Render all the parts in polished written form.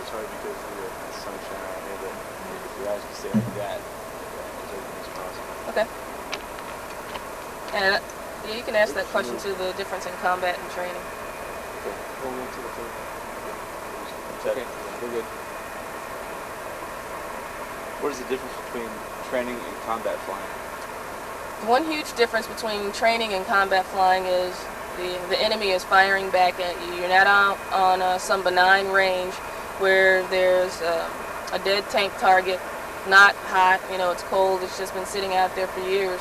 it's hard because of the sunshine out here, but if your eyes can stay like that, as open as possible. Okay. And you can ask that question to the difference in combat and training. Okay. Hold on to the phone. Okay. We're good. What is the difference between training and combat flying? One huge difference between training and combat flying is the enemy is firing back at you. You're not out on some benign range where there's a dead tank target, not hot, it's cold, it's just been sitting out there for years.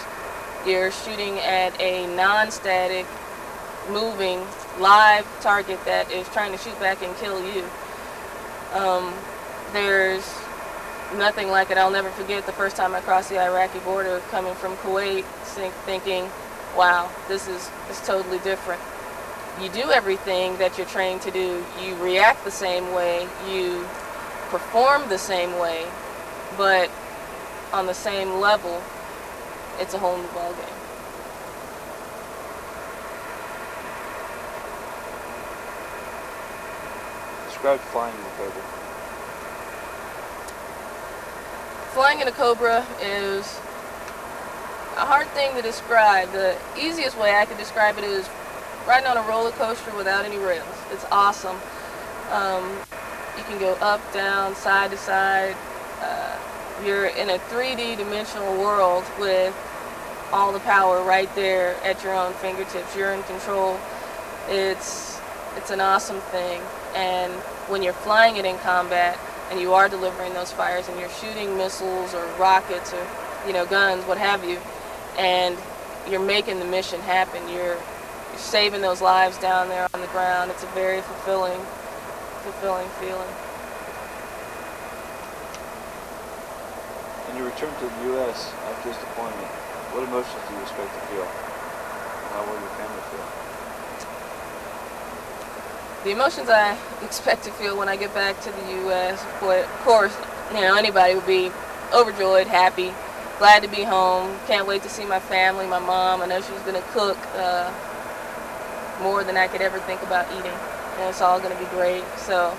You're shooting at a non-static, moving, live target that is trying to shoot back and kill you. There's nothing like it. I'll never forget the first time I crossed the Iraqi border coming from Kuwait, thinking, wow, this is totally different. You do everything that you're trained to do. You react the same way. You perform the same way, but on the same level, it's a whole new ballgame. Describe flying in a Cobra. Flying in a Cobra is a hard thing to describe. The easiest way I could describe it is riding on a roller coaster without any rails. It's awesome. You can go up, down, side to side. You're in a 3D dimensional world with all the power right there at your own fingertips. You're in control. It's an awesome thing. And when you're flying it in combat and you are delivering those fires and you're shooting missiles or rockets or guns, what have you, and you're making the mission happen, you're saving those lives down there on the ground. It's a very fulfilling feeling. In your return to the U.S. after this deployment, what emotions do you expect to feel? How will your family feel? The emotions I expect to feel when I get back to the U.S., of course, anybody would be overjoyed, happy, glad to be home, can't wait to see my family, my mom. I know she's going to cook more than I could ever think about eating, and it's all going to be great. So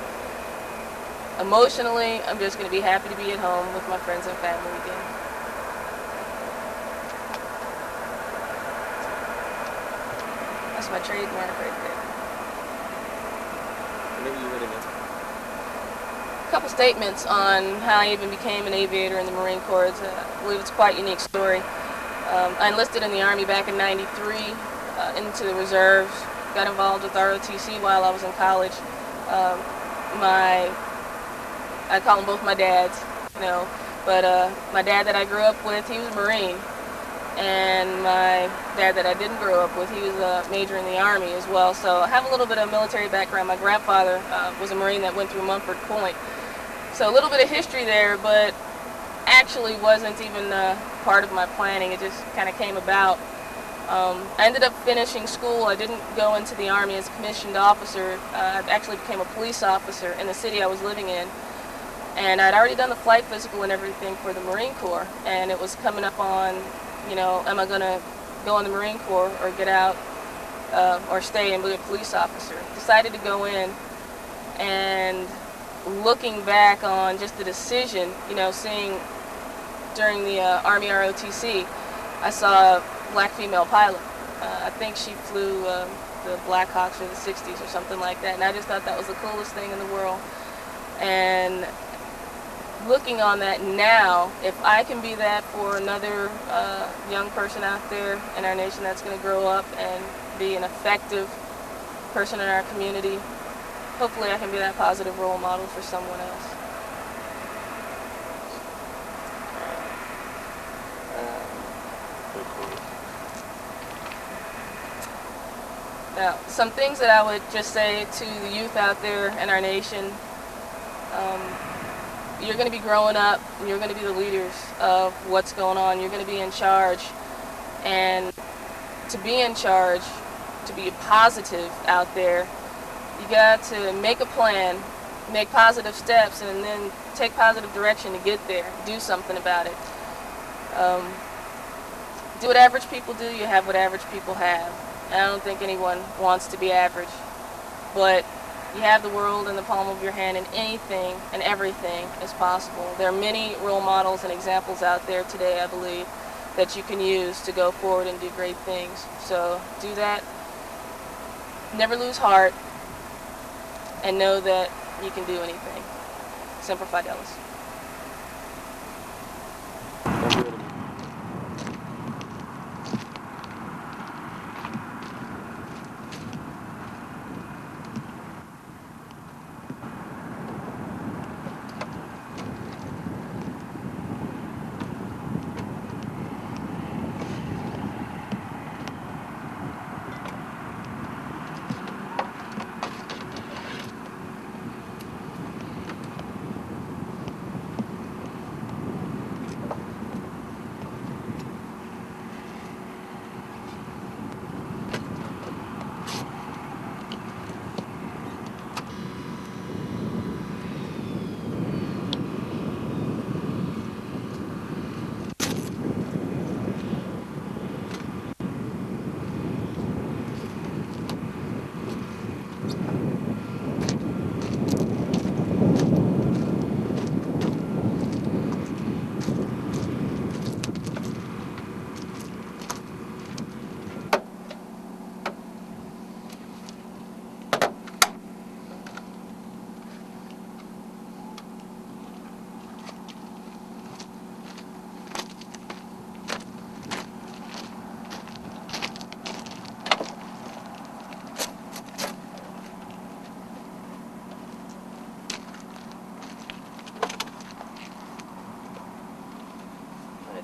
emotionally, I'm just going to be happy to be at home with my friends and family again. That's my trademark right there. Whenever you're ready, man. A couple statements on how I even became an aviator in the Marine Corps. I believe it's quite a unique story. I enlisted in the Army back in '93 into the reserves. Got involved with ROTC while I was in college. I call them both my dads, but my dad that I grew up with, he was a Marine. And my dad that I didn't grow up with, he was a major in the Army as well. So I have a little bit of military background. My grandfather was a Marine that went through Mumford Point. So a little bit of history there, but actually wasn't even part of my planning. It just kind of came about. I ended up finishing school. I didn't go into the Army as a commissioned officer. I actually became a police officer in the city I was living in. And I'd already done the flight physical and everything for the Marine Corps. And it was coming up on, am I going to go in the Marine Corps or get out or stay and be a police officer? Decided to go in, and looking back on just the decision, seeing during the Army ROTC, I saw a black female pilot. I think she flew the Black Hawks or the 60s or something like that, and I just thought that was the coolest thing in the world. And looking on that now, if I can be that for another young person out there in our nation that's going to grow up and be an effective person in our community, hopefully I can be that positive role model for someone else. Now, some things that I would just say to the youth out there in our nation, you're going to be growing up, and you're going to be the leaders of what's going on. You're going to be in charge. And to be in charge, to be positive out there, you got to make a plan, make positive steps, and then take positive direction to get there. Do something about it. Do what average people do, you have what average people have. And I don't think anyone wants to be average. But You have the world in the palm of your hand, and anything and everything is possible. There are many role models and examples out there today, I believe, that you can use to go forward and do great things. So do that. Never lose heart, and know that you can do anything. Semper Fidelis.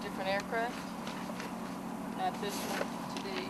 Different aircraft, not this one today.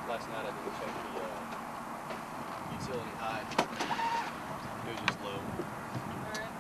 Last night I didn't check the utility high. It was just low. Alright.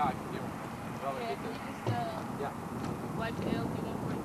I can get one. Well, Yeah, get can this. you just Yeah. wipe the LG one for me?